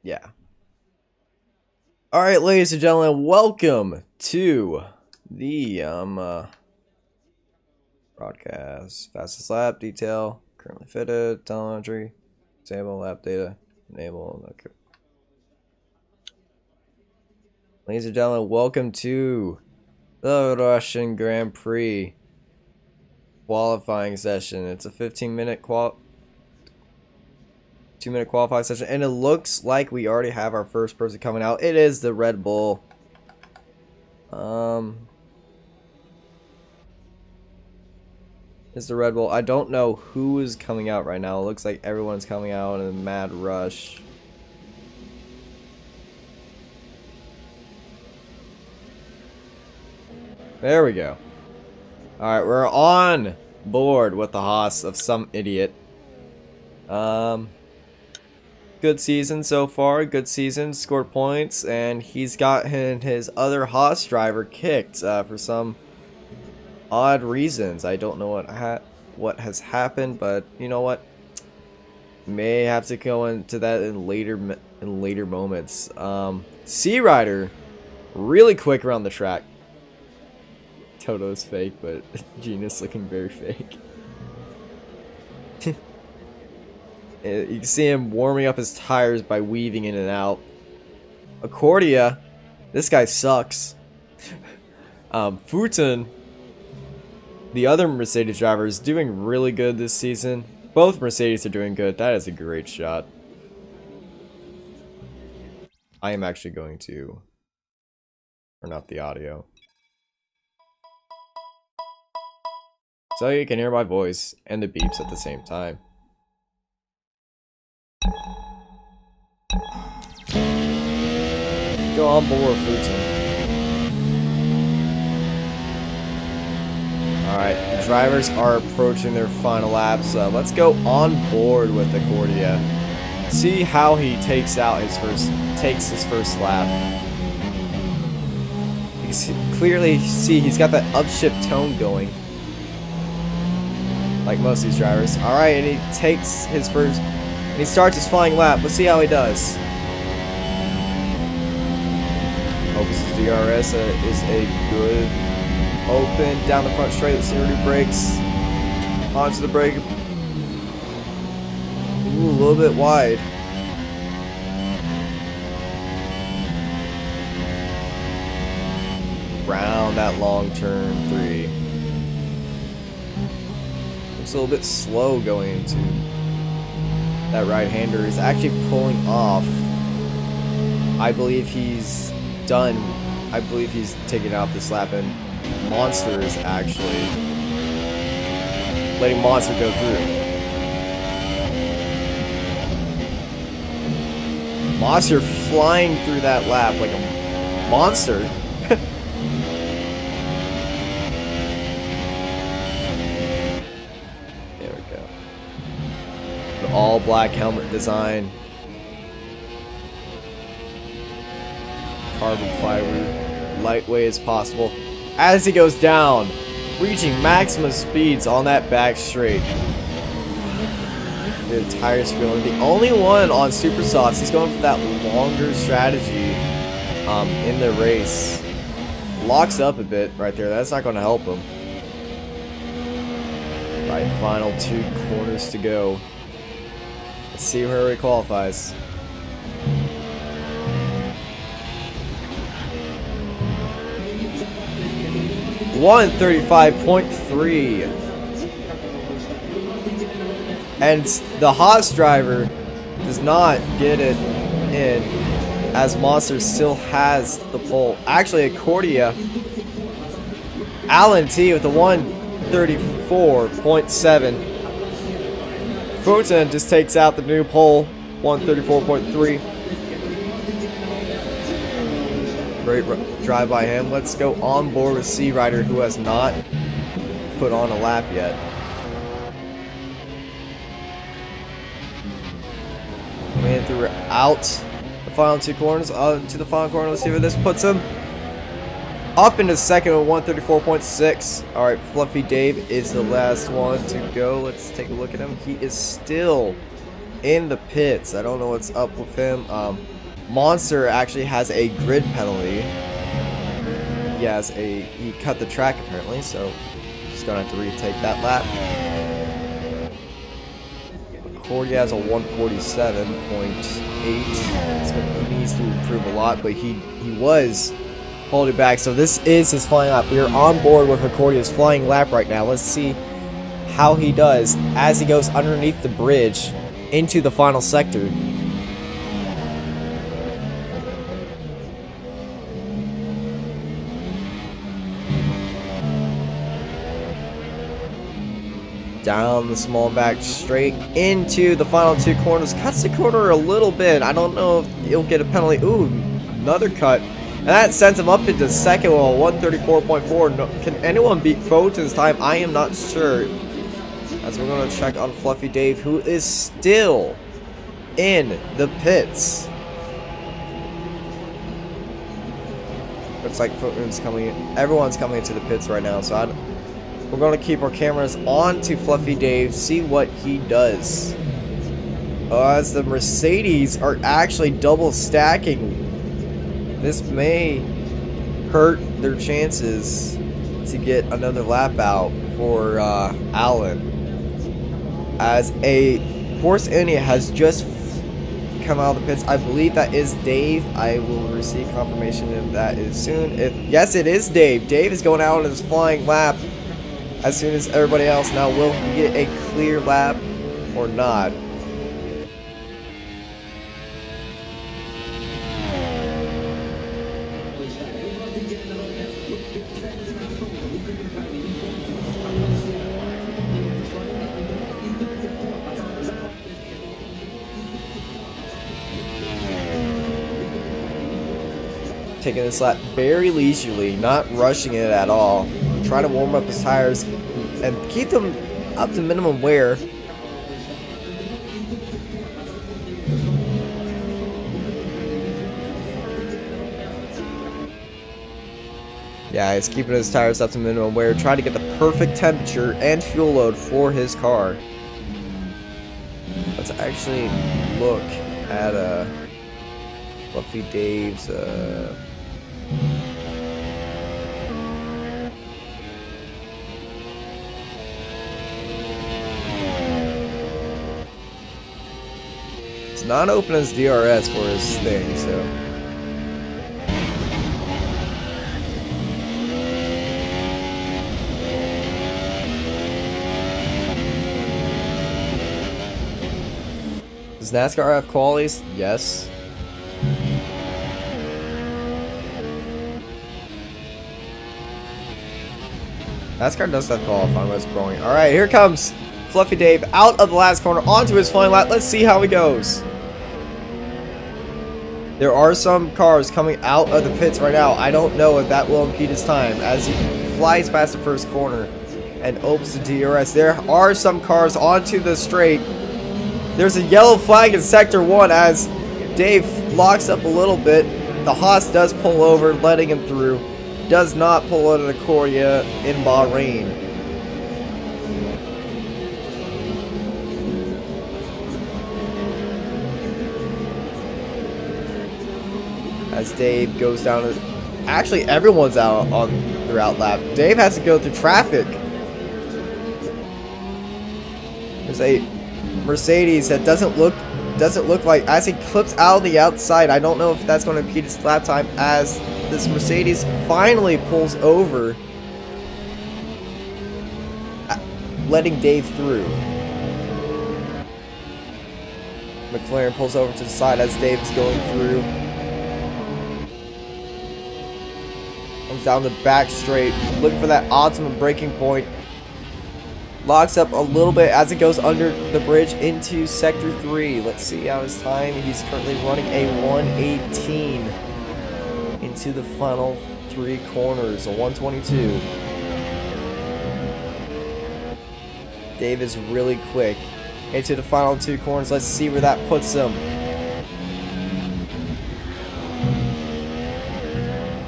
Yeah. All right, ladies and gentlemen, welcome to the broadcast. Fastest lap detail currently fitted. Telemetry, disable lap data, enable. Okay. Ladies and gentlemen, welcome to the Russian Grand Prix qualifying session. It's a 15-minute 2-minute qualifying session, and it looks like we already have our first person coming out. It is the Red Bull. It's the Red Bull. I don't know who is coming out right now. It looks like everyone's coming out in a mad rush. There we go. Alright, we're on board with the Haas of some idiot. Good season so far. Good season. Scored points. And he's gotten his other Haas driver kicked for some odd reasons. I don't know what has happened, but you know what? May have to go into that in later moments. Sea Rider, really quick around the track. Toto's fake, but Gina's looking very fake. You can see him warming up his tires by weaving in and out. Accordia, this guy sucks. Futon, the other Mercedes driver, is doing really good this season. Both Mercedes are doing good. That is a great shot. I am actually going to turn off the audio, so you can hear my voice and the beeps at the same time. Go on board, Futon. Alright, drivers are approaching their final laps. Let's go on board with Accordia. See how he takes his first lap. You can clearly see he's got that upshift tone going, like most of these drivers. Alright, and he takes his first, and he starts his flying lap. Let's see how he does. Opens his DRS is a good open down the front straight. Let's see where he brakes. Onto the brake. Ooh, a little bit wide. Round that long turn 3. Looks a little bit slow going into that right-hander. Is actually pulling off. I believe he's done. I believe he's taking out this lap, and Monster is actually letting Monster go through. Monster flying through that lap like a monster. There we go. The all black helmet design. Carbon fiber, lightweight as possible. As he goes down, reaching maximum speeds on that back straight. The tire squealing. The only one on Super Softs. He's going for that longer strategy in the race. Locks up a bit right there. That's not going to help him. Right, final 2 corners to go. Let's see where he qualifies. 135.3, and the Haas driver does not get it in, as Monster still has the pole. Actually, Accordia, Alan T with the 134.7. Futon just takes out the new pole, 134.3. Great drive by him. Let's go on board with Sea Rider, who has not put on a lap yet. Coming throughout the final 2 corners, to the final corner. Let's see where this puts him. Up into second with 134.6. Alright, Fluffy Dave is the last one to go. Let's take a look at him. He is still in the pits. I don't know what's up with him. Monster actually has a grid penalty. He cut the track apparently, so he's gonna have to retake that lap. Cordy has a 147.8. He needs to improve a lot, but he was holding back. So this is his flying lap. We are on board with Accordia's flying lap right now. Let's see how he does as he goes underneath the bridge into the final sector. Down the small back straight into the final two corners. Cuts the corner a little bit. I don't know if he'll get a penalty. Ooh, another cut. And that sends him up into second wall, 134.4. No, can anyone beat Photon's time? I am not sure. As we're going to check on Fluffy Dave, who is still in the pits. Looks like Photon's coming in. Everyone's coming into the pits right now, so we're going to keep our cameras on to Fluffy Dave, see what he does. As the Mercedes are actually double stacking, this may hurt their chances to get another lap out for Allen. As a Force India has just come out of the pits. I believe that is Dave. I will receive confirmation if that is soon. Yes, it is Dave. Dave is going out on his flying lap as soon as everybody else. Now, will he get a clear lap or not? Taking this lap very leisurely, not rushing it at all. Trying to warm up his tires and keep them up to minimum wear. Yeah, he's keeping his tires up to minimum wear, trying to get the perfect temperature and fuel load for his car. Let's actually look at Fluffy Dave's it's not open as DRS for his thing, so does NASCAR have qualities? Yes. NASCAR does have qualifying, but it's growing. Alright, here comes Fluffy Dave out of the last corner onto his flying lap. Let's see how he goes. There are some cars coming out of the pits right now. I don't know if that will impede his time as he flies past the first corner and opens the DRS. There are some cars onto the straight. There's a yellow flag in Sector 1 as Dave locks up a little bit. The Haas does pull over, letting him through. Does not pull out of the Cordia in Bahrain. As Dave goes down to, actually everyone's out on their out lap. Dave has to go through traffic. There's a Mercedes that doesn't look like, as he clips out of the outside, I don't know if that's going to impede his lap time as this Mercedes finally pulls over, letting Dave through. McLaren pulls over to the side as Dave is going through. Comes down the back straight, looking for that optimum braking point. Locks up a little bit as it goes under the bridge into Sector 3. Let's see how his time. He's currently running a 118 into the final three corners, a 122. Dave is really quick into the final two corners. Let's see where that puts him.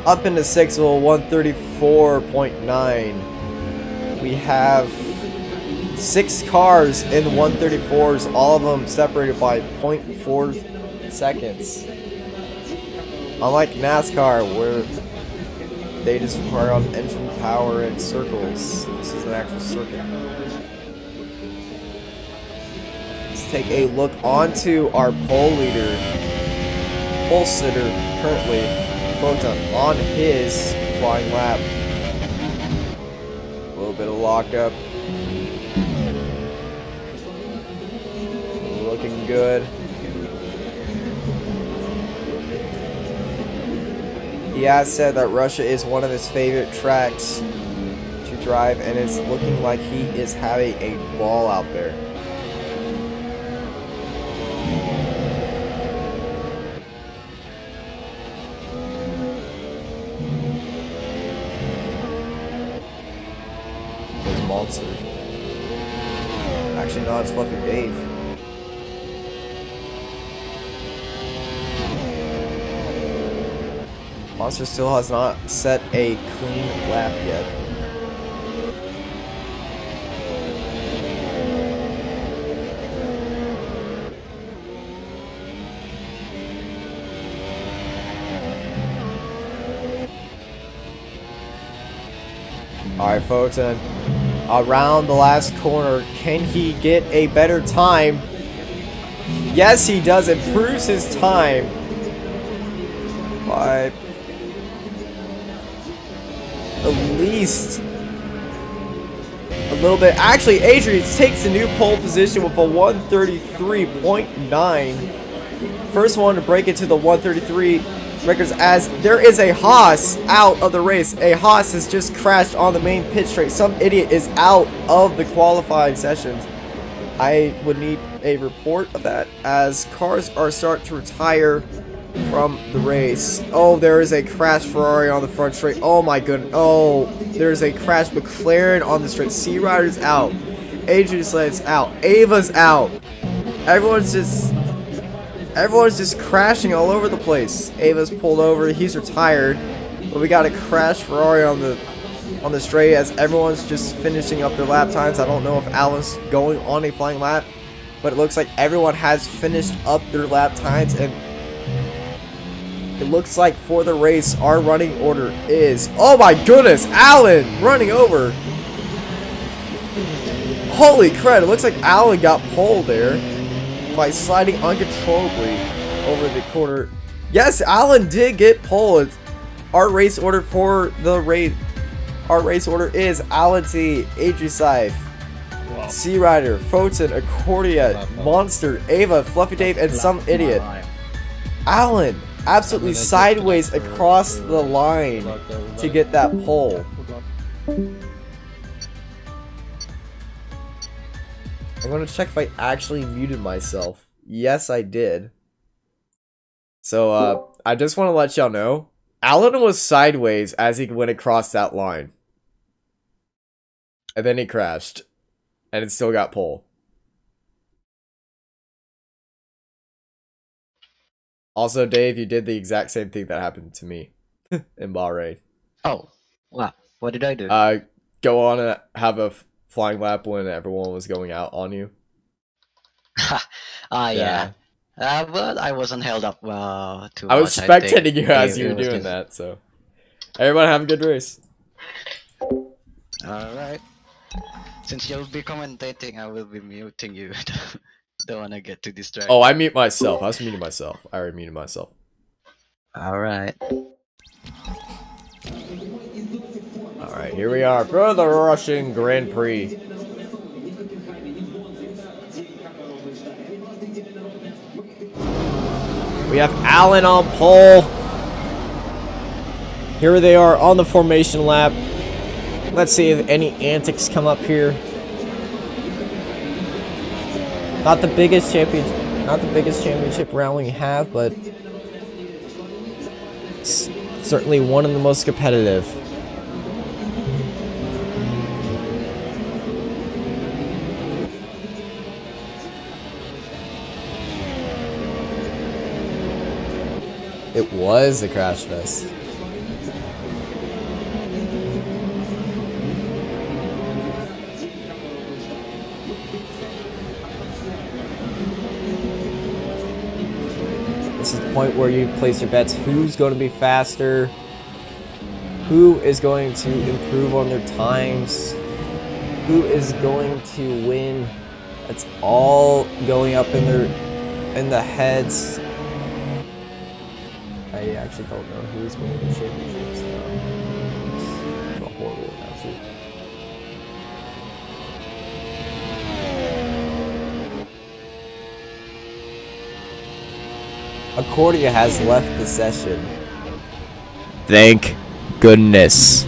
Up into sixth, 134.9. We have 6 cars in 134s, all of them separated by 0.4 seconds. Unlike NASCAR, where they just require on engine power and circles, this is an actual circuit. Let's take a look onto our pole leader, pole sitter currently, Photon, on his flying lap. A little bit of lockup. Looking good. He has said that Russia is one of his favorite tracks to drive, and it's looking like he is having a ball out there. There's Monster. Actually, no, it's Fluffy Dave. Monster still has not set a clean lap yet. Alright folks, and around the last corner, can he get a better time? Yes, he does. Improves his time by at least a little bit. Actually, Adrian takes a new pole position with a 133.9. First one to break into the 133 records, as there is a Haas out of the race. A Haas has just crashed on the main pit straight. Some idiot is out of the qualifying sessions. I would need a report of that, as cars are starting to retire from the race. Oh, there is a crash Ferrari on the front straight. Oh my goodness. Oh, there's a crash McLaren on the straight. Sea Rider's out. Adrian Sled's out. Ava's out. Everyone's just crashing all over the place. Ava's pulled over. He's retired. But we got a crash Ferrari on the straight, as everyone's just finishing up their lap times. I don't know if Alan's going on a flying lap, but it looks like everyone has finished up their lap times, and it looks like for the race, our running order is... Oh my goodness! Alan running over! Holy crud! It looks like Alan got pole there by sliding uncontrollably over the corner. Yes, Alan did get pole. Our race order for the race... Our race order is Alan T, Adri Scythe, Sea Rider, Photon, Accordia, Monster, Ava, Fluffy Dave, and some idiot. Alan absolutely sideways across the line to get that pole. I'm going to check if I actually muted myself. Yes, I did. So, I just want to let y'all know, Alan was sideways as he went across that line. And then he crashed. And it still got pole. Also, Dave, you did the exact same thing that happened to me in Bahrain. Oh, wow. What did I do? Go on and have a flying lap when everyone was going out on you. Yeah. But I wasn't held up too I was much, spectating you as you were doing that, so. Everyone have a good race. Alright. Since you'll be commentating, I will be muting you. Don't wanna get too distracted. Oh, I mute myself. I was muting myself. I already muted myself. Alright. Alright, here we are for the Russian Grand Prix. We have Alan on pole. Here they are on the formation lap. Let's see if any antics come up here. Not the biggest championship round we have, but it's certainly one of the most competitive. It was a crash fest. this is the point where you place your bets. Who's going to be faster? Who is going to improve on their times? Who is going to win? It's all going up in the heads. I actually don't know who's winning the championships. It's a horrible announcer. Accordia has left the session. Thank goodness.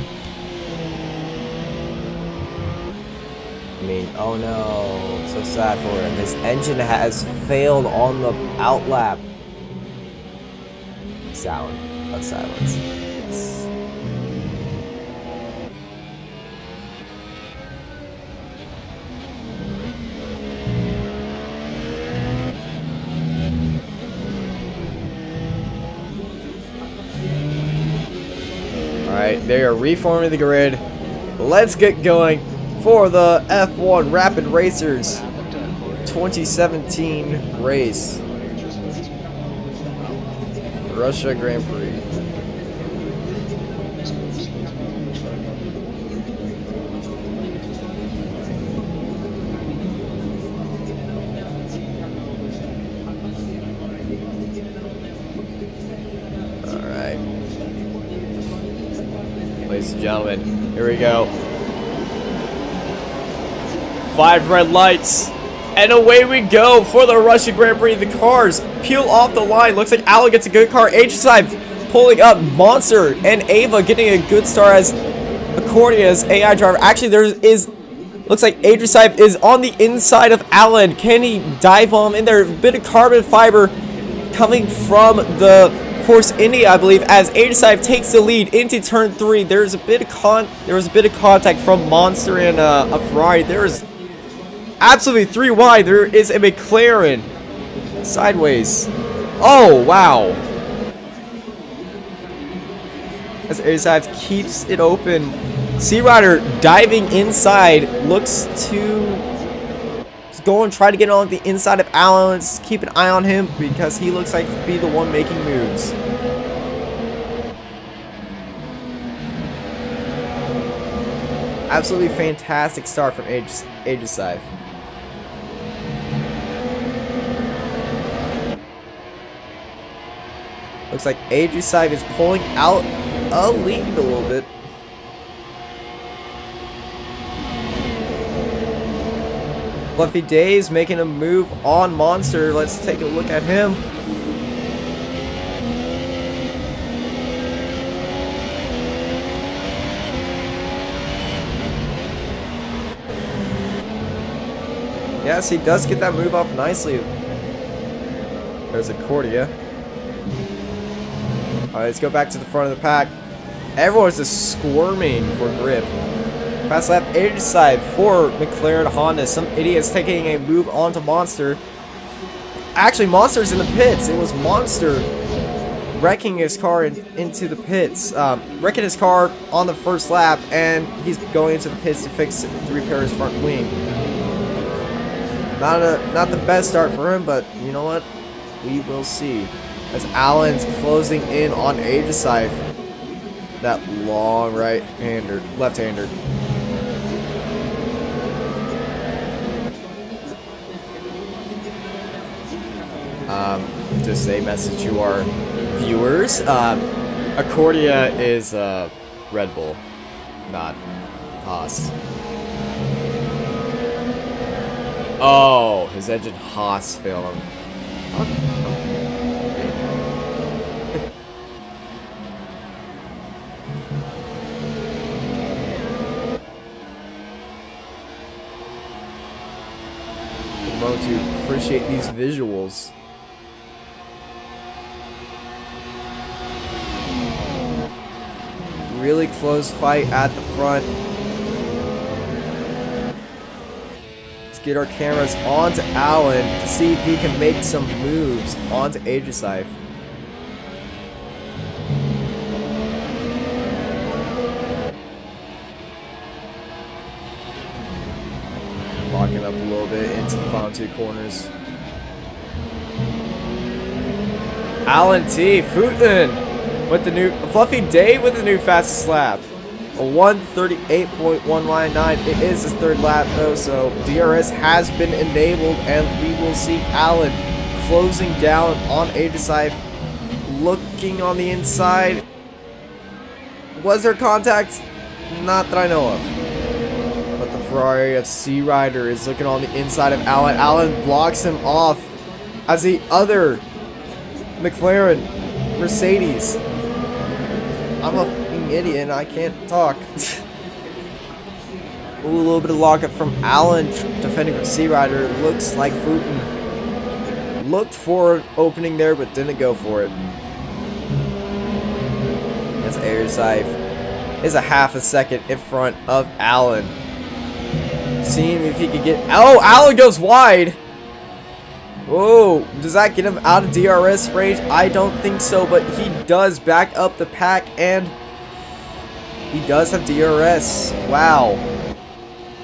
I mean, oh no, so sad for him. His engine has failed on the outlap. Sound of silence. Yes. Alright, they are reforming the grid. Let's get going for the F1 Rapid Racers 2017 race. Russia Grand Prix. Alright. Ladies and gentlemen, here we go. 5 red lights. And away we go for the Russia Grand Prix. The cars peel off the line. Looks like Alan gets a good car. H5 pulling up. Monster and Ava getting a good start as Accordia's AI driver. Actually, looks like H5 is on the inside of Alan. Can he dive bomb in there? A bit of carbon fiber coming from the Force India, I believe, as H5 takes the lead into turn 3. There was a bit of contact from Monster and a Ferrari. There is absolutely 3 wide. There is a McLaren sideways. Oh, wow. As Airsive keeps it open. Sea Rider diving inside. Looks to go and try to get on the inside of Alan. Let's keep an eye on him because he looks like to be the one making moves. Absolutely fantastic start from Aegisive. Looks like Aegisive is pulling out a lead a little bit. Fluffy Days making a move on Monster. Let's take a look at him. Yes, he does get that move up nicely. There's Accordia. Alright, let's go back to the front of the pack. Everyone's just squirming for grip. Fast lap Aegisive for McLaren Honda. Some idiots taking a move onto Monster. Actually, Monster's in the pits. It was Monster wrecking his car into the pits. Wrecking his car on the first lap, and he's going into the pits to repair his front wing. Not the best start for him, but you know what? We will see. As Alan's closing in on Aegisive. That long left-hander. Just a message to our viewers. Accordia is Red Bull, not Haas. Oh, his engine Haas failed him. I'm going to appreciate these visuals. Really close fight at the front. Let's get our cameras onto Alan to see if he can make some moves onto Aegisive. Locking up a little bit into the final 2 corners. Alan T. Futin with the new Fluffy Dave with the new fastest lap. A 1:38.199. It is his third lap though, so DRS has been enabled, and we will see Alan closing down on Ava side, looking on the inside. Was there contact? Not that I know of. But the Ferrari of Sea Rider is looking on the inside of Alan. Alan blocks him off as the other McLaren Mercedes. I'm a fucking idiot and I can't talk. Ooh, a little bit of lockup from Alan defending from Sea Rider. Looks like Futin looked for an opening there but didn't go for it. As Airside is a half a second in front of Alan. Seeing if he could get... Oh, Alan goes wide! Whoa, does that get him out of DRS range? I don't think so, but he does back up the pack, and he does have DRS. Wow.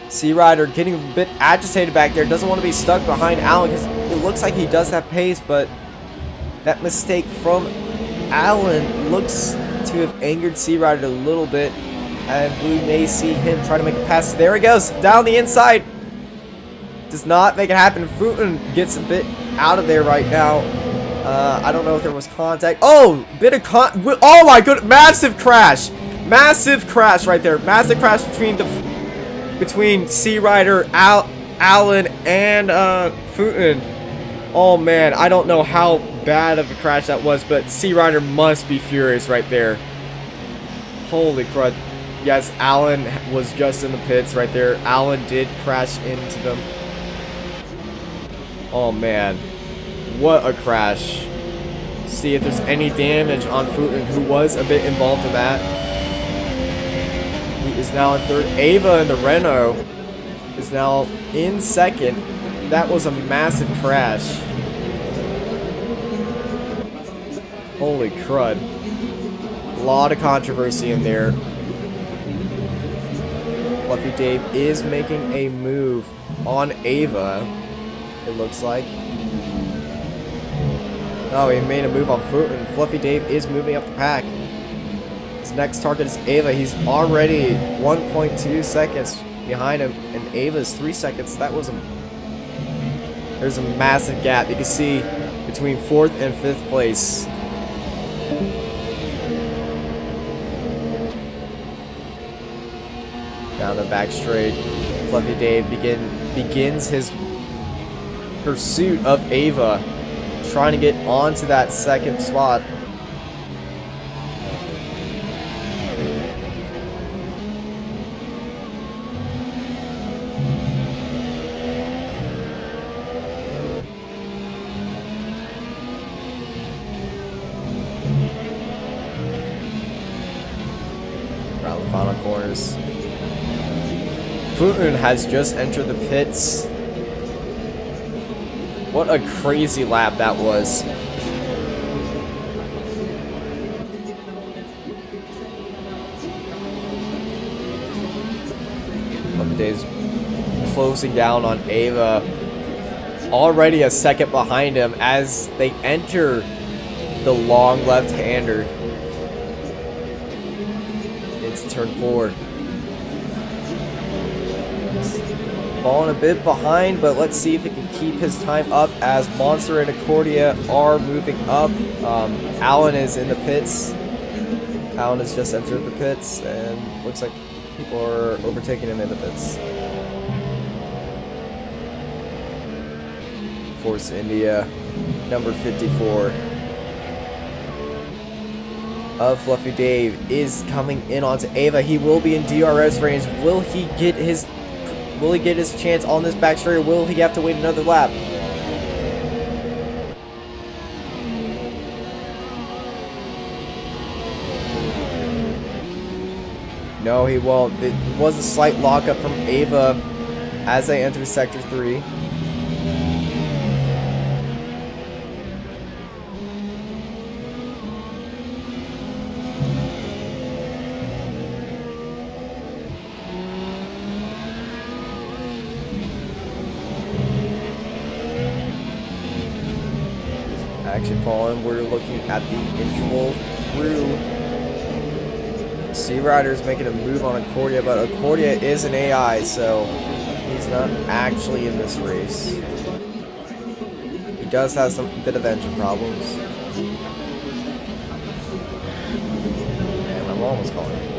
Sea Rider getting a bit agitated back there. Doesn't want to be stuck behind Alan because it looks like he does have pace, but that mistake from Alan looks to have angered Sea Rider a little bit, and we may see him try to make a pass. There he goes, down the inside. Does not make it happen. Futin gets a bit out of there right now. I don't know if there was contact. Oh, bit of oh my goodness, massive crash. Massive crash right there. Massive crash between Sea Rider, Alan, and Futin. Oh man, I don't know how bad of a crash that was, but Sea Rider must be furious right there. Holy crud. Yes, Alan was just in the pits right there. Alan did crash into them. Oh man, what a crash. See if there's any damage on Futin, who was a bit involved in that. He is now in third. Ava in the Renault is now in second. That was a massive crash. Holy crud. A lot of controversy in there. Fluffy Dave is making a move on Ava, it looks like. Oh, he made a move on Futin. Fluffy Dave is moving up the pack. His next target is Ava. He's already 1.2 seconds behind him, and Ava's 3 seconds. That was there's a massive gap you can see between 4th and 5th place. Down the back straight, Fluffy Dave begins his pursuit of Ava, trying to get onto that second spot. Around the final corners. Futin has just entered the pits. What a crazy lap that was. Fluffy Dave's closing down on Ava. Already a second behind him as they enter the long left-hander. It's turn 4. Falling a bit behind, but let's see if he can keep his time up as Monster and Accordia are moving up. Alan is in the pits. Alan has just entered the pits, and looks like people are overtaking him in the pits. Force India, number 54 of Fluffy Dave is coming in onto Ava. He will be in DRS range. Will he get his chance on this back straight, or will he have to wait another lap? No, he won't. It was a slight lockup from Ava as they enter Sector 3. Action fallen. We're looking at the interval through. Sea Rider's making a move on Accordia, but Accordia is an AI, so he's not actually in this race. He does have some bit of engine problems. And I'm almost calling it.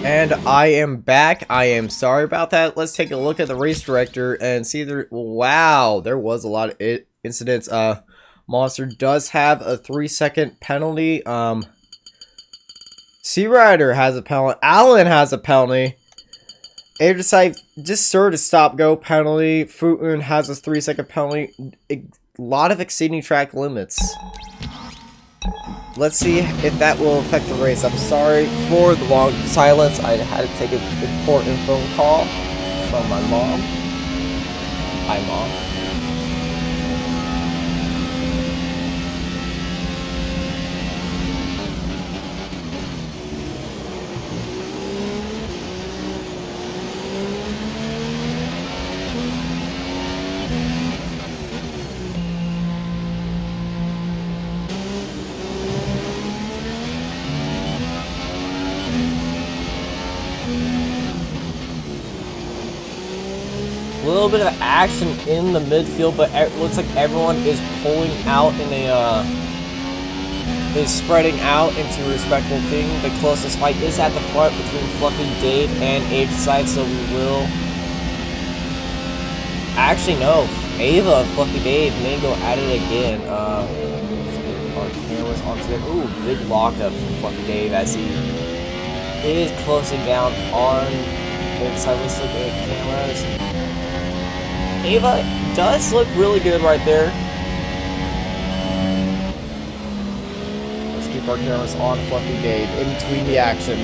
And I am back. I am sorry about that. Let's take a look at the race director and see there. Wow, there was a lot of incidents. Monster does have a 3-second penalty. Sea Rider has a penalty. Allen has a penalty. Air just sort of stop go penalty. Futun has a 3-second penalty. A lot of exceeding track limits. Let's see if that will affect the race. I'm sorry for the long silence. I had to take an important phone call from my mom. Hi, Mom. A little bit of action in the midfield, but it looks like everyone is pulling out in a is spreading out into a respectable thing. The closest fight is at the front between Fluffy Dave and Ava side, so we will actually no. Ava and Fluffy Dave may go at it again. Our cameras onto them. Ooh, big lockup from Fluffy Dave as he is closing down on Ava side. Let's look at the cameras. Ava does look really good right there. Let's keep our cameras on Fluffy Dave in between the action.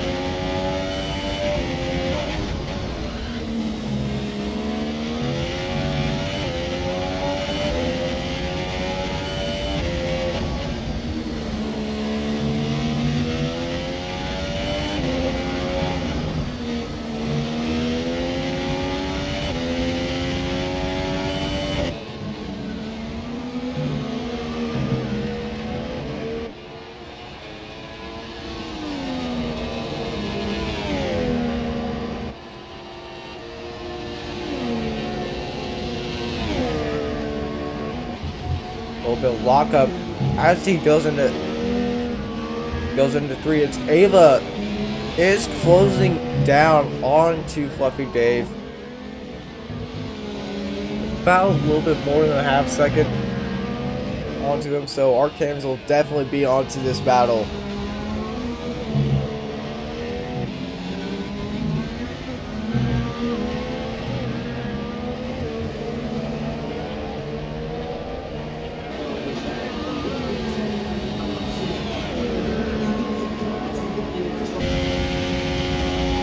A little bit of lockup as he goes into 3. It's Ava is closing down onto Fluffy Dave. About a little bit more than a half second onto him, so our cams will definitely be onto this battle.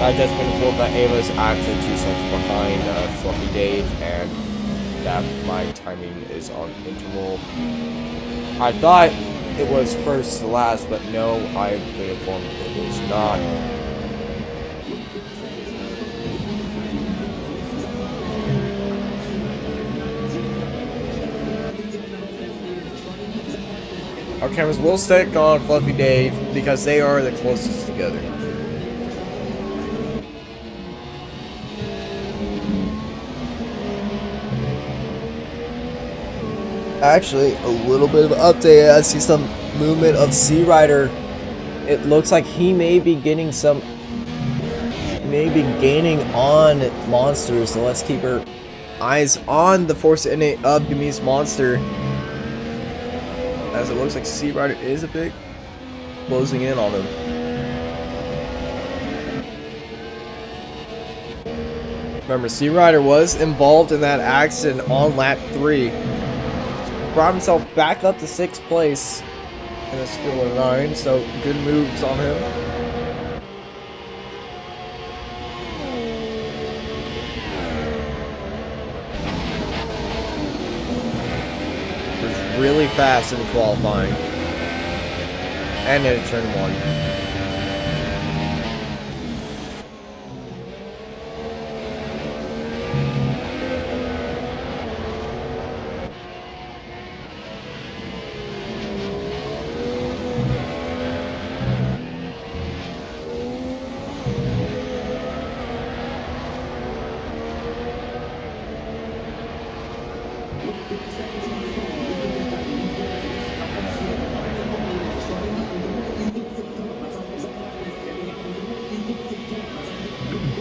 I just been told that Ava's actually 2 seconds behind Fluffy Dave, and that my timing is on interval. I thought it was first to last, but no, I've been informed it is not. Our cameras will stick on Fluffy Dave because they are the closest together. Actually, a little bit of an update. I see some movement of Sea Rider. It looks like he may be getting gaining on monsters. So let's keep our eyes on the Force Innate of Gami's monster, as it looks like Sea Rider is a bit closing in on him. Remember, Sea Rider was involved in that accident on lap 3. Brought himself back up to 6th place in a score of 9, so good moves on him. Was really fast in qualifying. And in turn 1.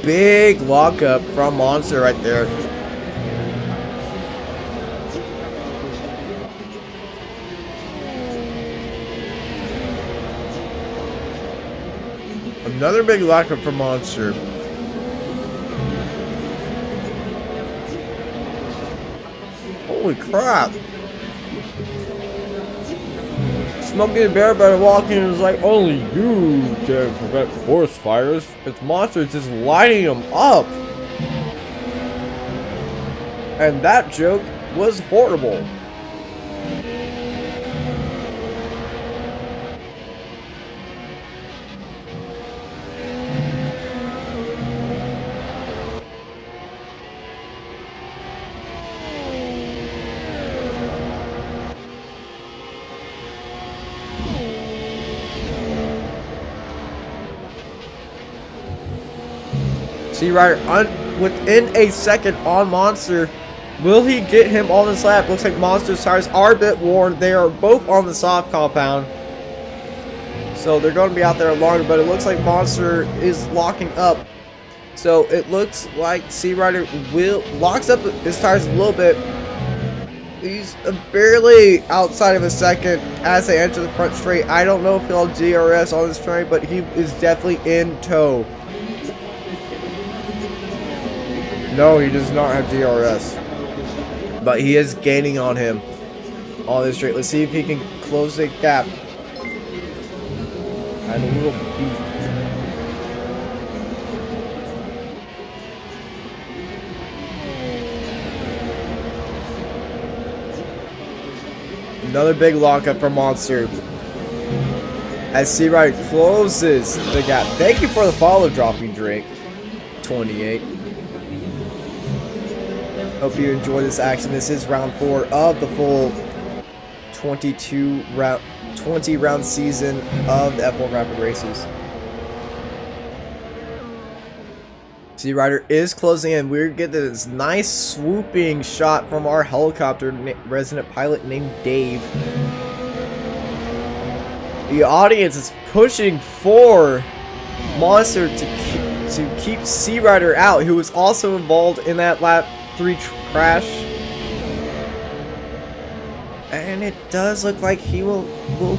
Big lockup from Monster right there. Another big lockup from Monster. Holy crap. Smokey the Bear better walk in and was like, only you can prevent forest fires. It's Monsters just lighting them up. And that joke was horrible. Sea Rider within a second on Monster. Will he get him on this lap? Looks like Monster's tires are a bit worn. They are both on the soft compound, so they're going to be out there longer, but it looks like Monster is locking up. So it looks like Sea Rider locks up his tires a little bit. He's barely outside of a second as they enter the front straight. I don't know if he'll have DRS on this train, but he is definitely in tow. No, he does not have DRS. But he is gaining on him on this straight. Let's see if he can close the gap. And a little beat. Another big lockup for Monster. As Sea Rider closes the gap. Thank you for the follow, Dropping Drake. 28. Hope you enjoy this action. This is round 4 of the full 20 round season of the F1 Rapid Races. Sea Rider is closing in. We're getting this nice swooping shot from our helicopter resident pilot named Dave. The audience is pushing for Monster to keep Sea Rider out, who was also involved in that lap 3 crash. And it does look like he will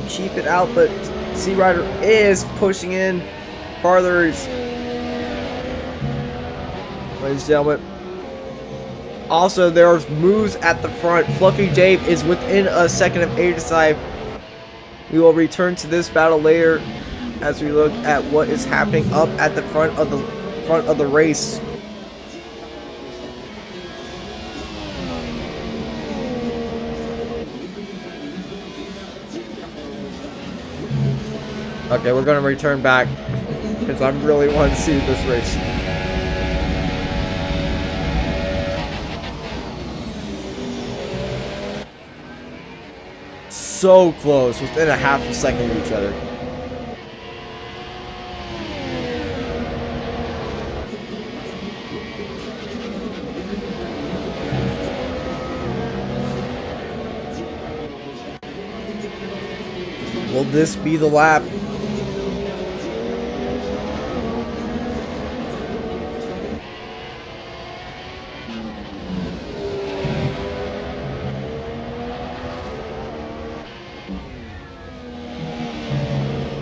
keep it out, but Sea Rider is pushing in farther. Ladies and gentlemen. Also, there's moves at the front. Fluffy Dave is within a second of Adesai. We will return to this battle later as we look at what is happening up at the front of the race. Okay, we're gonna return back because I really want to see this race. So close, within a half a second of each other. Will this be the lap?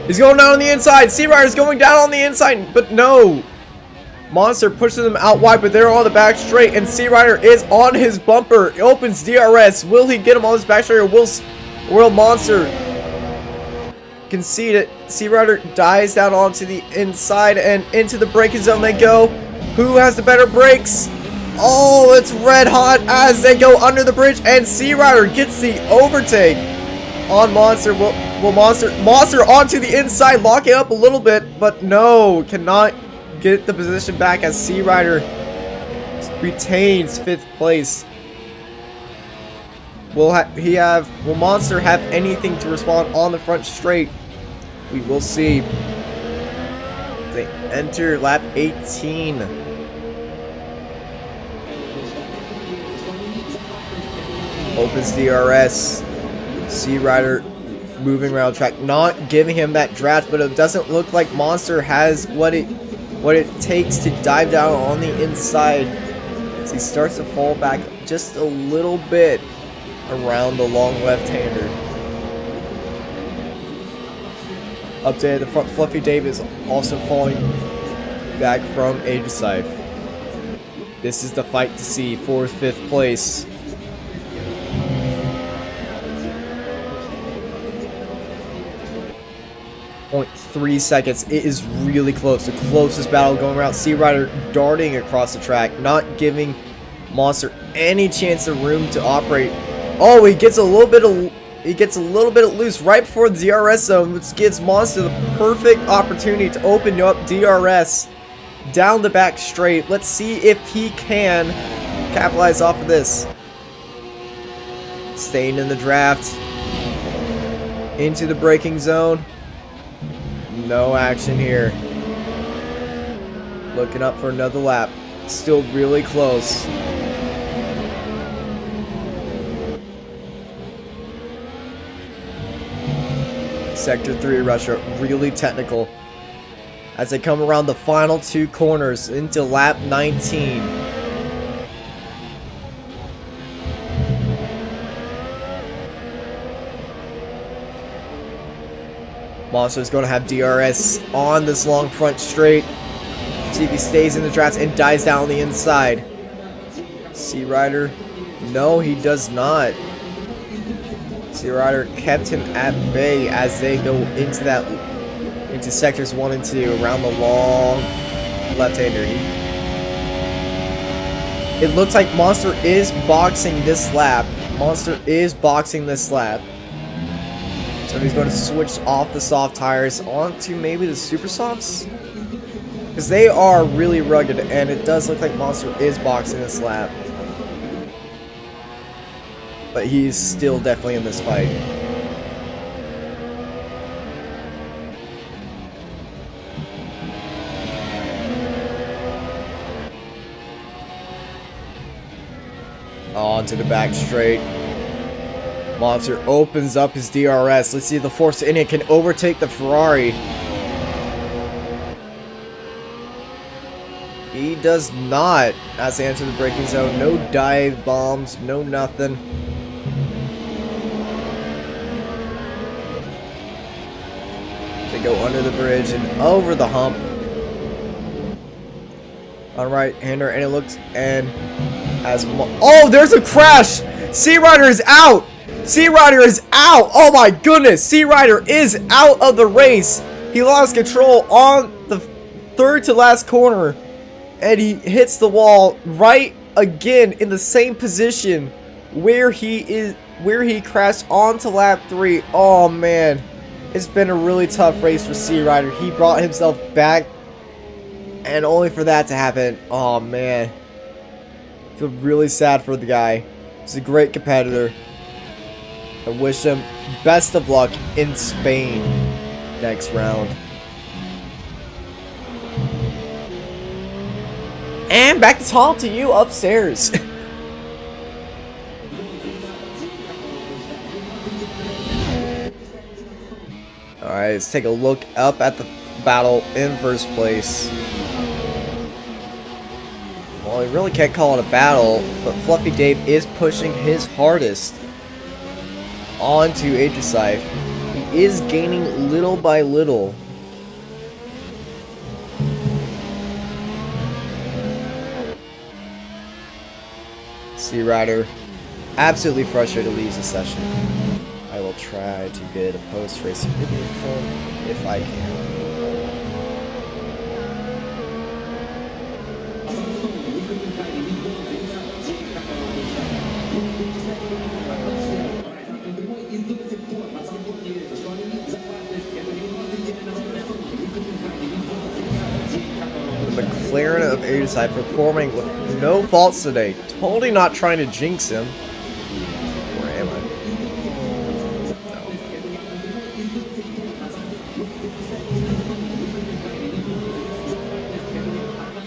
He's going down on the inside. Sea Rider's going down on the inside, but no. Monster pushes him out wide, but they're on the back straight, and Sea Rider is on his bumper. He opens DRS. Will he get him on his back straight, or will Monster concede it? Sea Rider dives down onto the inside, and into the braking zone they go. Who has the better brakes? Oh, it's red hot as they go under the bridge, and Sea Rider gets the overtake on Monster. Will Monster onto the inside, lock it up a little bit, but no, cannot get the position back as Sea Rider retains 5th place. Will Monster have anything to respond on the front straight? We will see. They enter lap 18. Opens DRS. Sea Rider moving around track, not giving him that draft, but it doesn't look like Monster has what it takes to dive down on the inside. As he starts to fall back just a little bit around the long left-hander. Update at the front, Fluffy Dave is also falling back from Aegis. This is the fight to see for 5th place. 0.3 seconds. It is really close. The closest battle going around. Sea Rider darting across the track, not giving Monster any chance of room to operate. Oh, he gets a little bit of loose right before the DRS zone, which gives Monster the perfect opportunity to open up DRS down the back straight. Let's see if he can capitalize off of this. Staying in the draft. Into the braking zone. No action here. Looking up for another lap. Still really close. Sector 3 Russia, really technical. As they come around the final 2 corners into lap 19. Monster's going to have DRS on this long front straight. See if he stays in the drafts and dives down the inside. Sea Rider, no, he does not. Sea Rider kept him at bay as they go into sectors 1 and 2 around the long left-hander. It looks like Monster is boxing this lap. So he's going to switch off the soft tires onto maybe the super softs, because they are really rugged, and it does look like Monster is boxing this lap. But he's still definitely in this fight. Onto the back straight. Monster opens up his DRS. Let's see if the Force India can overtake the Ferrari. He does not as they enter the braking zone. No dive bombs, no nothing. They go under the bridge and over the hump. On right-hander, and it looks, and as oh, there's a crash! Sea Rider is out! Sea Rider is out! Oh my goodness! Sea Rider is out of the race! He lost control on the 3rd to last corner, and he hits the wall right again in the same position where he crashed onto lap 3. Oh man, it's been a really tough race for Sea Rider. He brought himself back, and only for that to happen. Oh man, I feel really sad for the guy. He's a great competitor. I wish him best of luck in Spain next round. And back to talk to you upstairs. Alright, let's take a look up at the battle in first place. Well, you really can't call it a battle, but Fluffy Dave is pushing his hardest onto Aegis. He is gaining little by little. Sea Rider, absolutely frustrated, leaves the session. I will try to get a post-race video film if I can. The McLaren of Adeside performing with no faults today. Totally not trying to jinx him. Where am I?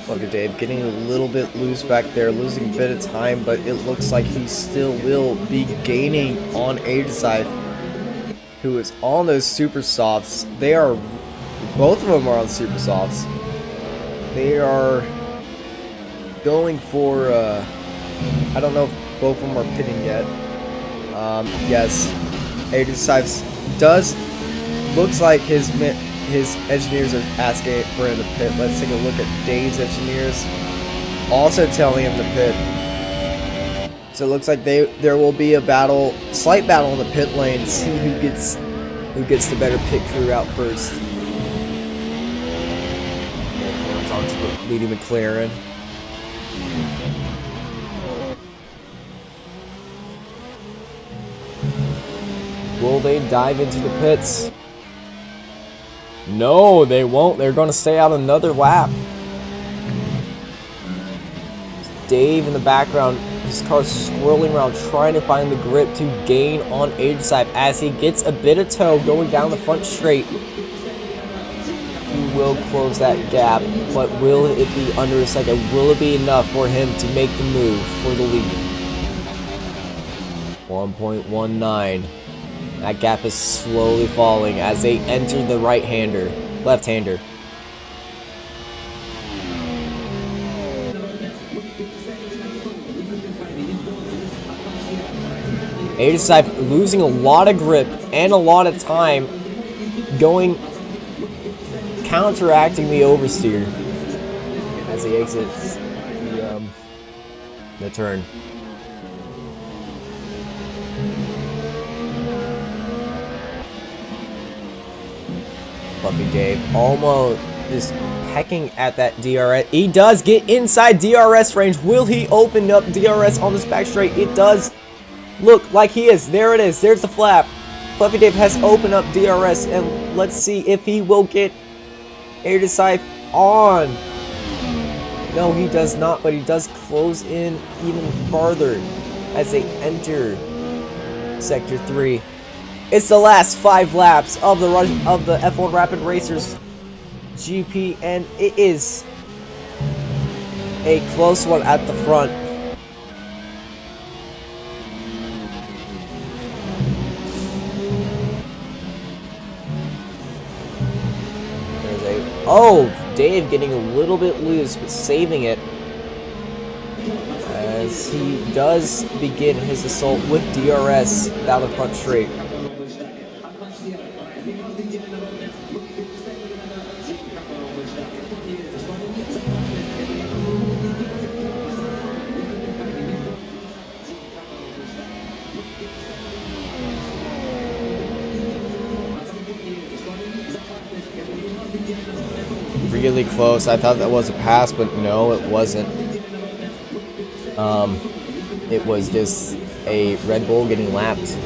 No. Look at Dave getting a little bit loose back there, losing a bit of time, but it looks like he still will be gaining on Adeside, who is on those super softs. They are, both of them are on super softs. They are going for, I don't know if both of them are pitting yet. Yes, Adesive does, looks like his engineers are asking for him to pit. Let's take a look at Dave's engineers, also telling him to pit. So it looks like there will be a battle, slight battle in the pit lane to see who gets the better pit crew out first. Leading McLaren. Will they dive into the pits? No, they won't. They're going to stay out another lap. Dave in the background, his car's swirling around trying to find the grip to gain on Adeside as he gets a bit of toe going down the front straight. Will close that gap, but will it be under a second? Will it be enough for him to make the move for the lead? 1.19. That gap is slowly falling as they enter the left-hander. Adeside losing a lot of grip and a lot of time, counteracting the oversteer as he exits the turn. Fluffy Dave almost is pecking at that DRS. He does get inside DRS range. Will he open up DRS on this back straight? It does look like he is. There it is. There's the flap. Fluffy Dave has opened up DRS, and let's see if he will get Adeside on. No, he does not, but he does close in even farther as they enter Sector 3. It's the last 5 laps of the F1 Rapid Racers GP, and it is a close one at the front. Oh, Dave getting a little bit loose, but saving it as he does begin his assault with DRS down the front straight. Really close. I thought that was a pass, but no, it wasn't. It was just a Red Bull getting lapped.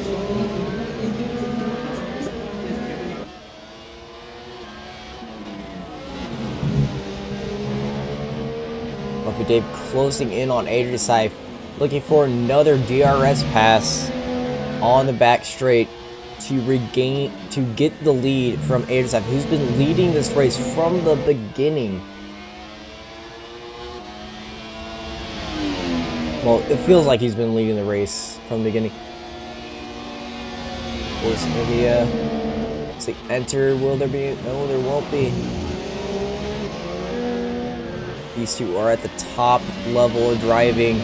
Lucky Dave closing in on Adeside, looking for another DRS pass on the back straight to get the lead from Adeside, who's been leading this race from the beginning. Well, it feels like he's been leading the race from the beginning. Force India. Let's see, enter. Will there be? No, there won't be. These two are at the top level of driving.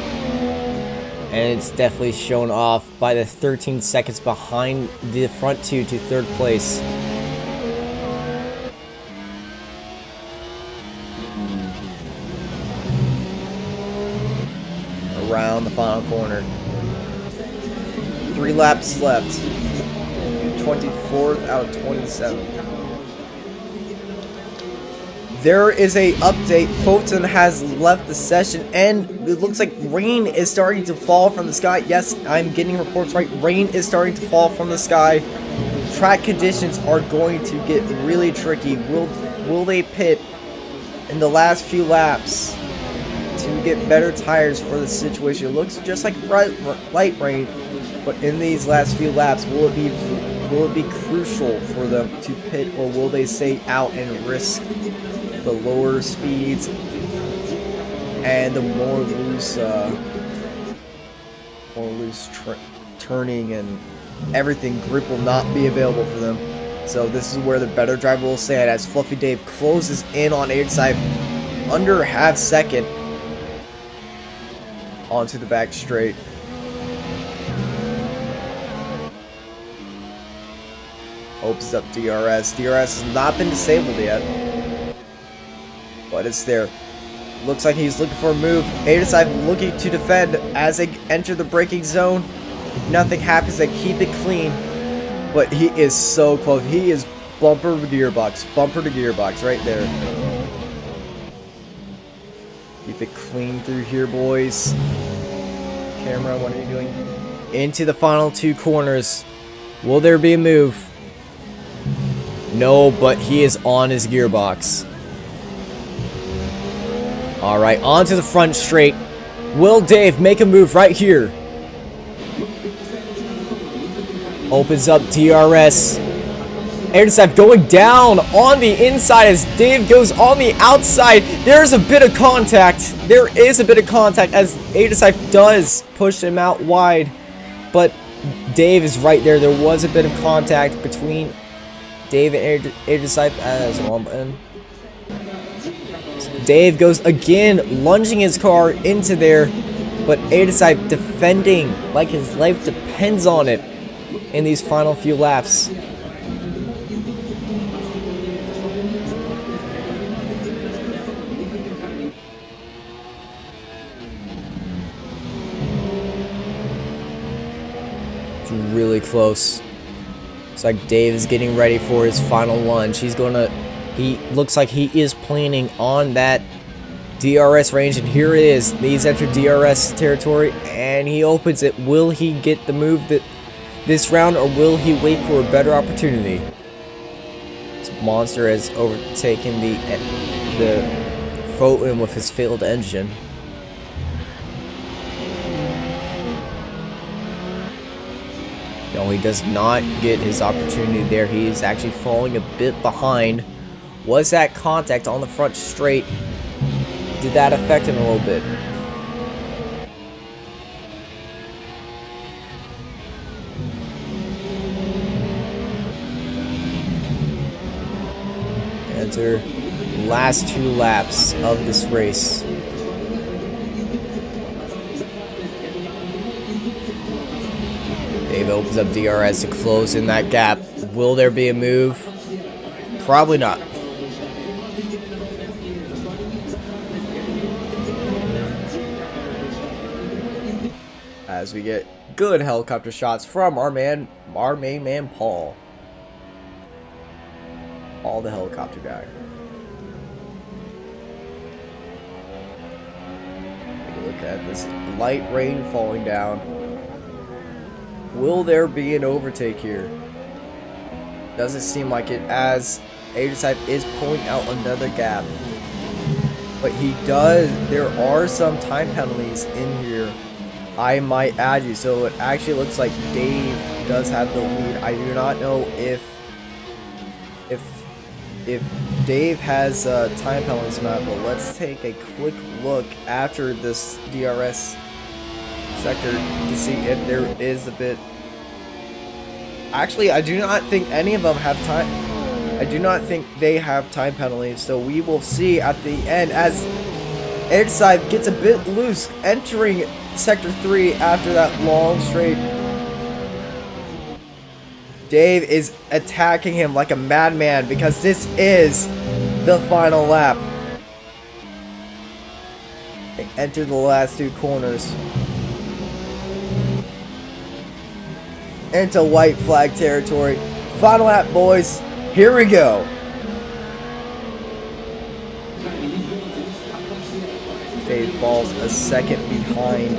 And it's definitely shown off by the 13 seconds behind the front two to third place. Around the final corner. 3 laps left. 24th out of 27. There is a update. Fulton has left the session, and it looks like rain is starting to fall from the sky. Yes, I'm getting reports right. Rain is starting to fall from the sky. Track conditions are going to get really tricky. Will they pit in the last few laps to get better tires for the situation? It looks just like light rain, but in these last few laps, will it be crucial for them to pit, or will they stay out and risk the lower speeds and the more loose turning and everything? Grip will not be available for them. So this is where the better driver will stand as Fluffy Dave closes in on Airside under half second onto the back straight. Opens up DRS. DRS has not been disabled yet, but it's there. Looks like he's looking for a move. A5 looking to defend as they enter the braking zone. Nothing happens. They keep it clean, but he is so close. He is bumper to gearbox right there. Keep it clean through here, boys. Camera, what are you doing? Into the final 2 corners. Will there be a move? No, but he is on his gearbox. Alright, onto the front straight. Will Dave make a move right here? Opens up DRS. Airside going down on the inside as Dave goes on the outside. There's a bit of contact. There is a bit of contact as Airside does push him out wide. But Dave is right there. There was a bit of contact between Dave and Airside as well. Dave goes again, lunging his car into there, but Airside defending like his life depends on it in these final few laps. It's really close. It's like Dave is getting ready for his final lunge. He looks like he is planning on that DRS range, and here it is. He's entered DRS territory, and he opens it. Will he get the move this round, or will he wait for a better opportunity? This monster has overtaken the Fulton with his failed engine. No, he does not get his opportunity there. He is actually falling a bit behind. Was that contact on the front straight? Did that affect him a little bit? Enter last 2 laps of this race. Dave opens up DRS to close in that gap. Will there be a move? Probably not. As we get good helicopter shots from our main man Paul. Paul the helicopter guy. Take a look at this light rain falling down. Will there be an overtake here? Doesn't seem like it, as A-Type is pulling out another gap. But he does, there are some time penalties in here, I might add you. So it actually looks like Dave does have the lead. I do not know if Dave has time penalties or not, but let's take a quick look after this DRS sector to see if there is a bit. Actually, I do not think any of them have time. I do not think they have time penalties, so we will see at the end as Airside gets a bit loose, entering Sector 3 after that long straight. Dave is attacking him like a madman because this is the final lap. They enter the last 2 corners. Into white flag territory. Final lap, boys. Here we go. Dave falls a second behind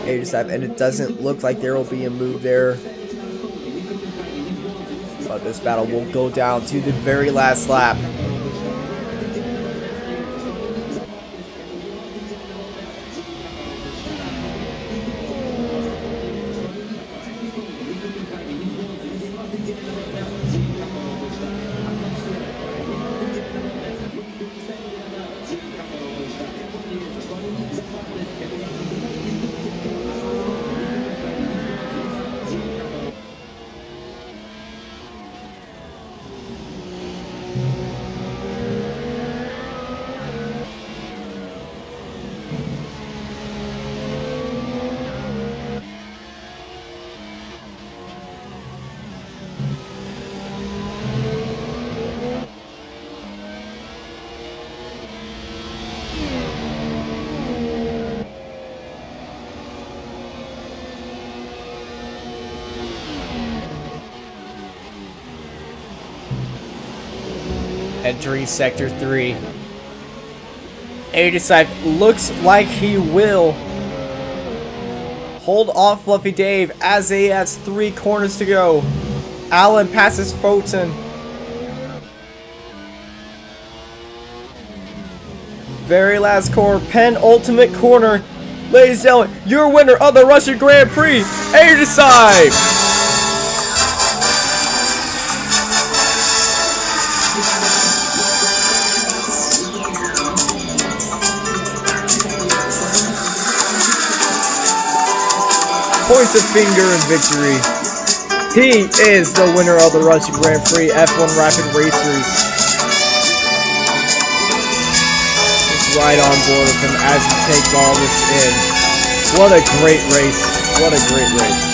87, and it doesn't look like there will be a move there. But this battle will go down to the very last lap. Entering Sector 3. 85 looks like he will hold off Fluffy Dave as he has 3 corners to go. Alan passes Fulton. Very last corner, penultimate corner. Ladies and gentlemen, your winner of the Russian Grand Prix, 85. Points of finger in victory. He is the winner of the Russian Grand Prix F1 Rapid Racers. It's right on board with him as he takes all this in. What a great race. What a great race.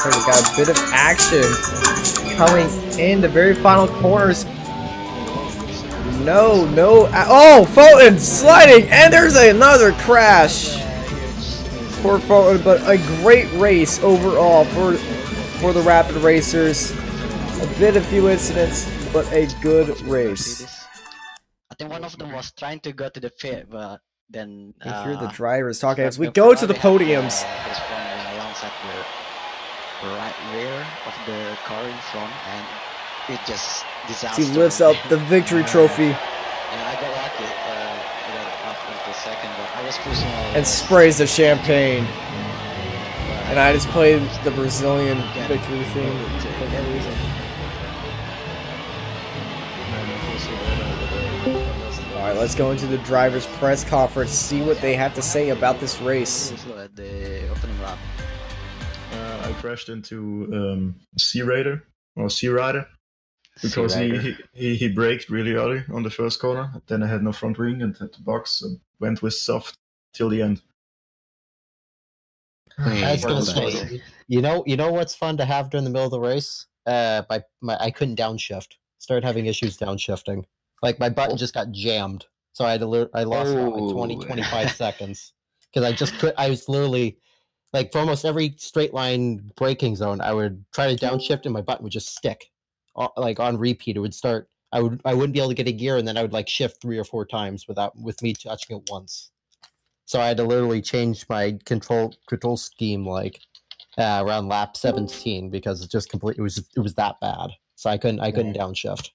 We got a bit of action coming in the very final corners. No. Oh, Fulton sliding, and there's another crash. Poor Fulton, but a great race overall for the Rapid Racers. A few incidents, but a good race. I think one of them was trying to go to the pit, but then You hear the drivers talking as we go to the podiums. The right rear of the car in front, and it just disaster. He lifts up the victory trophy. And I got lucky. Went up into second, but I was pushing and sprays the champagne. And I just played the Brazilian victory theme for no reason. Alright, let's go into the driver's press conference, see what they have to say about this race. At the opening lap. I crashed into Sea Raider or Sea Rider because he braked really early on the first corner. Then I had no front wing and had to box and went with soft till the end. I was gonna say, you know what's fun to have during the middle of the race? I couldn't downshift. Started having issues downshifting. Like my button just got jammed, so I lost about like 20-25 seconds because I was literally. Like for almost every straight line braking zone, I would try to downshift and my button would just stick, like on repeat. It would start. I wouldn't be able to get a gear, and then I would like shift 3 or 4 times with me touching it once. So I had to literally change my control scheme like around lap 17 because it just completely it was that bad. So I couldn't downshift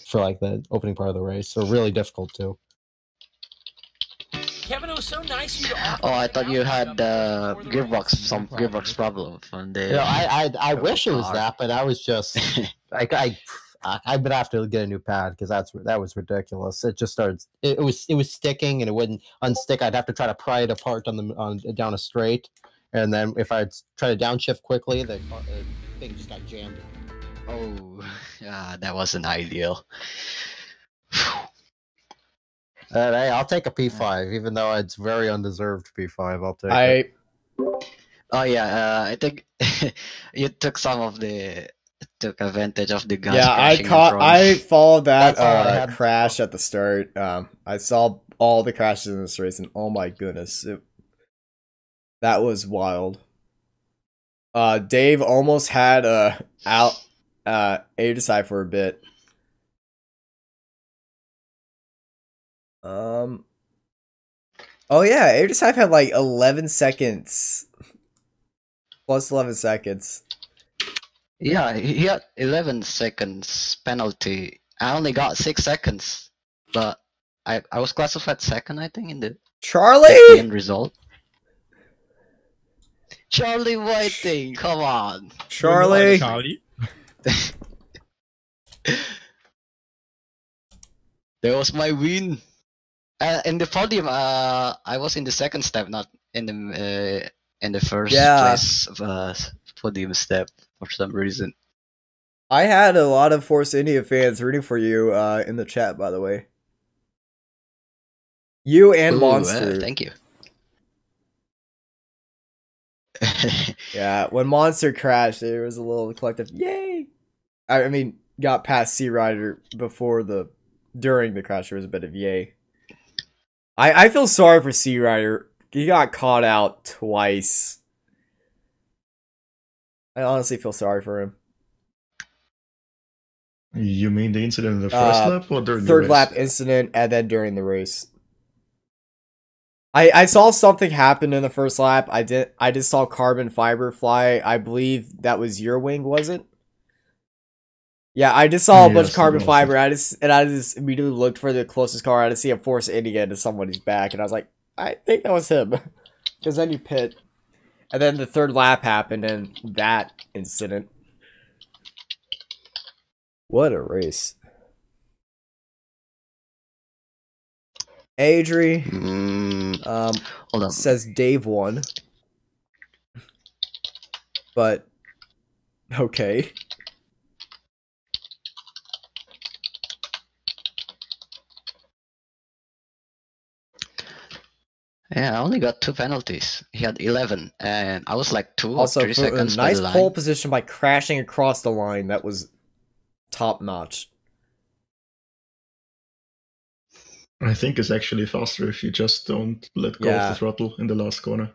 for like the opening part of the race. So really difficult too. Kevin, it was so nice of you to offer. Oh, I thought you had some gearbox problem on the. I wish it was that, but I was just I I'm gonna have to get a new pad because that was ridiculous. It just started. It was sticking and it wouldn't unstick. I'd have to try to pry it apart down a straight, and then if I try to downshift quickly, the thing just got jammed. Oh, yeah, that wasn't ideal. Hey, I'll take a P5, even though it's very undeserved P5. I'll take it. Oh yeah, I think you took advantage of the guns. Yeah, I followed that crash at the start. I saw all the crashes in this race, and oh my goodness, that was wild. Dave almost had Adesai for a bit. Oh yeah, Adesai had like 11 seconds. Plus 11 seconds. Yeah, he had 11 seconds penalty. I only got 6 seconds, but I was classified second, I think, in the end result. Charlie Whiting, come on, Charlie. There was my win. In the podium, I was in the second step, not in the first place podium step for some reason. I had a lot of Force India fans rooting for you in the chat, by the way. You and Monster. Thank you. Yeah, when Monster crashed, there was a little collective yay. I mean, got past Sea Rider during the crash. There was a bit of yay. I feel sorry for Sea Rider. He got caught out twice. I honestly feel sorry for him. You mean the incident in the first lap or during the race? Third lap incident and then during the race. I saw something happen in the first lap. I just saw carbon fiber fly. I believe that was your wing, was it? Yeah, I just saw a bunch of carbon fiber. I just immediately looked for the closest car. I just see a Force India to somebody's back, and I was like, I think that was him. Because then you pit. And then the third lap happened, and that incident. What a race. Adri hold on. Says Dave won. But, okay. Yeah, I only got 2 penalties. He had 11, and I was like 2 or 3 seconds. Nice pole position by crashing across the line. That was top notch. I think it's actually faster if you just don't let go of the throttle in the last corner.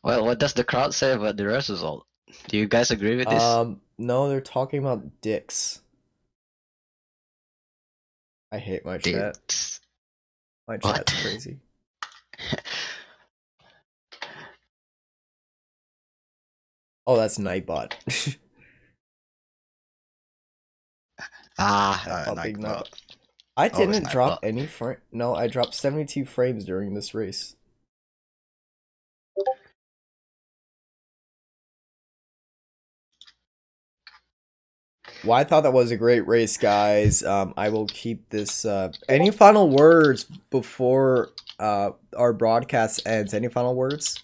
Well, what does the crowd say about the result? Do you guys agree with this? No, they're talking about dicks. I hate my chat. My chat's crazy. Oh, that's Nightbot. Nightbot. I didn't drop any frame. No, I dropped 72 frames during this race. Well, I thought that was a great race, guys. I will keep this. Any final words before our broadcast ends? Any final words?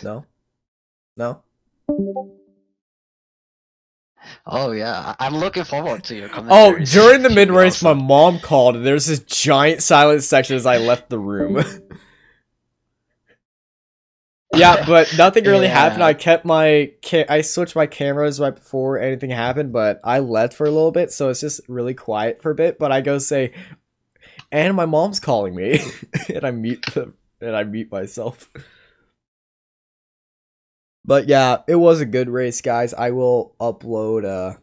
No? No? Oh yeah, I'm looking forward to your commentaries. Oh, during the mid-race, my mom called, and there's this giant silent section as I left the room. Yeah, but nothing really happened. I kept I switched my cameras right before anything happened, but I left for a little bit, so it's just really quiet for a bit. But I go say, and my mom's calling me, and I mute myself. But yeah, it was a good race, guys. I will upload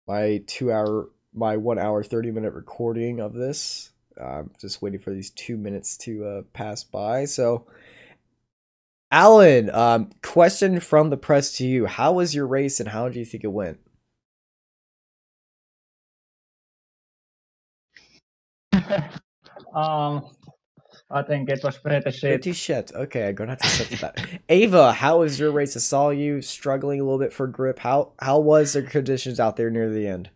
my 1 hour 30-minute recording of this. Just waiting for these 2 minutes to pass by. So, Alan, question from the press to you: how was your race, and how do you think it went? I think it was pretty shit. Pretty shit. Okay, I'm gonna have to set that. Ava, how was your race? I saw you struggling a little bit for grip. How was the conditions out there near the end?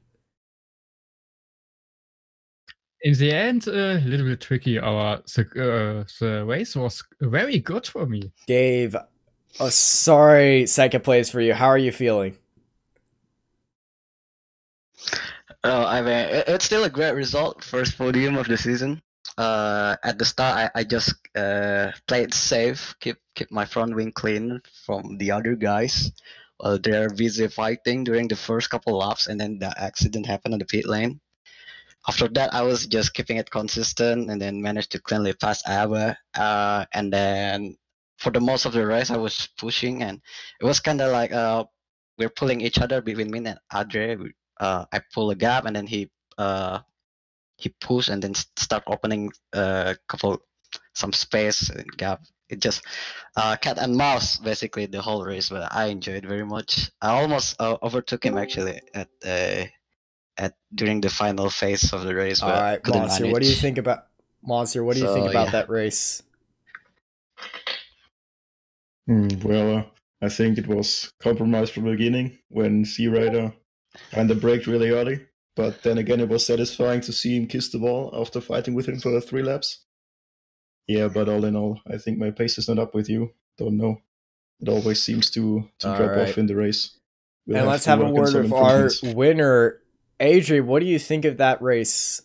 In the end, a little bit tricky. The race was very good for me. Dave, oh, sorry, second place for you. How are you feeling? Oh, I mean, it's still a great result. First podium of the season. At the start, I just played safe, keep my front wing clean from the other guys while they're busy fighting during the first couple laps, and then the accident happened on the pit lane. After that, I was just keeping it consistent, and then managed to cleanly pass Abba. And then for the most of the race, I was pushing, and it was kind of like we're pulling each other between me and Adre. I pull a gap, and then he pushed, and then start opening some space and gap. It just cat and mouse basically the whole race, but I enjoyed very much. I almost overtook him actually at during the final phase of the race. All right, Monster, what do you think about that race? Well, I think it was compromised from the beginning when Sea Rider kind of braked really early. But then again, it was satisfying to see him kiss the ball after fighting with him for 3 laps. Yeah, but all in all, I think my pace is not up with you. Don't know. It always seems to drop off in the race. And let's have a word with our winner. Adri, what do you think of that race?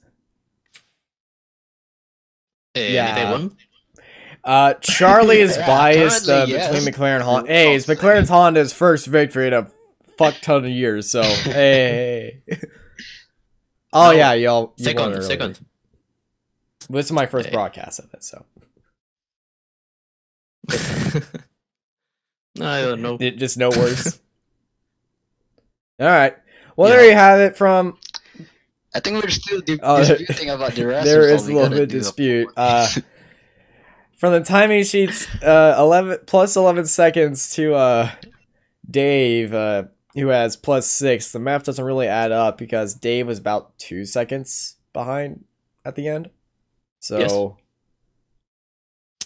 Charlie is biased between McLaren and Honda. Hey, it's McLaren's Honda's first victory in a fuck ton of years, so hey. Oh no, yeah, y'all. Second. This is my first broadcast of it, so. I don't know. Just no words. All right. Well, there you have it from. I think we're still disputing about the rest. There is a little bit of dispute. From the timing sheets, 11 seconds to Dave, who has +6. The math doesn't really add up because Dave was about 2 seconds behind at the end. So,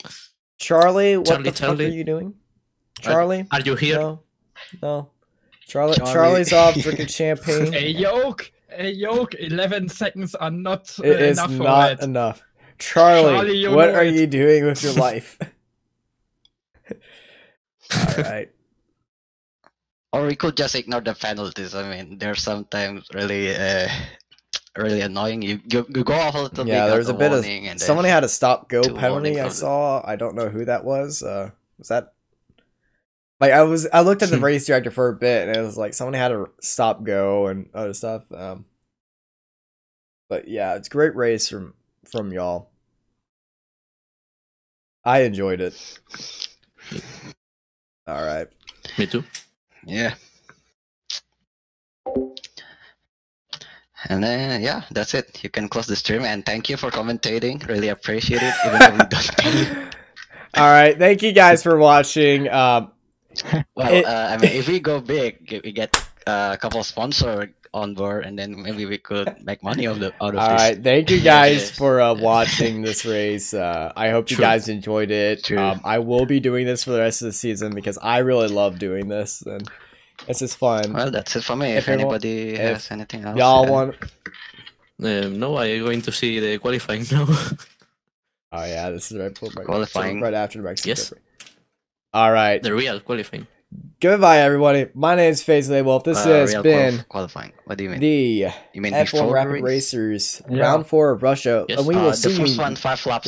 yes. Charlie, what the fuck are you doing? Charlie, are you here? No. Charlie's off drinking champagne. A yoke. 11 seconds are not enough. It is not enough. Charlie, what are you doing with your life? All right. Or we could just ignore the penalties. I mean, they're sometimes really annoying. You go off a little bit. Yeah, there's a bit of somebody had a stop-go penalty. I saw. I don't know who that was. Was that? Like I looked at the race director for a bit, and it was like someone had a stop-go and other stuff. But yeah, it's a great race from y'all. I enjoyed it. All right. Me too. Yeah. And then yeah, that's it. You can close the stream, and thank you for commentating. Really appreciate it. Even though we don't. All right, thank you guys for watching. I mean, if we go big, we get a couple of sponsors on board, and then maybe we could make money out of this. All right, thank you guys for watching this race. I hope you guys enjoyed it. I will be doing this for the rest of the season because I really love doing this, and it's just fun. Well, that's it for me. If anybody has anything else, y'all want. No, I'm going to see the qualifying now. Oh yeah, this is right qualifying right after the Mexican. Yes. All right. The real qualifying. Goodbye, everybody. My name is FaZe Wolf. This has been qualifying. What do you mean? The F1 Rapid Racers Round 4 of Russia, and we will see you. We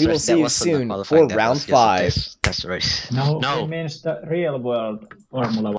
will see you soon for Round 5. That's the race. No, it means the real world Formula 1.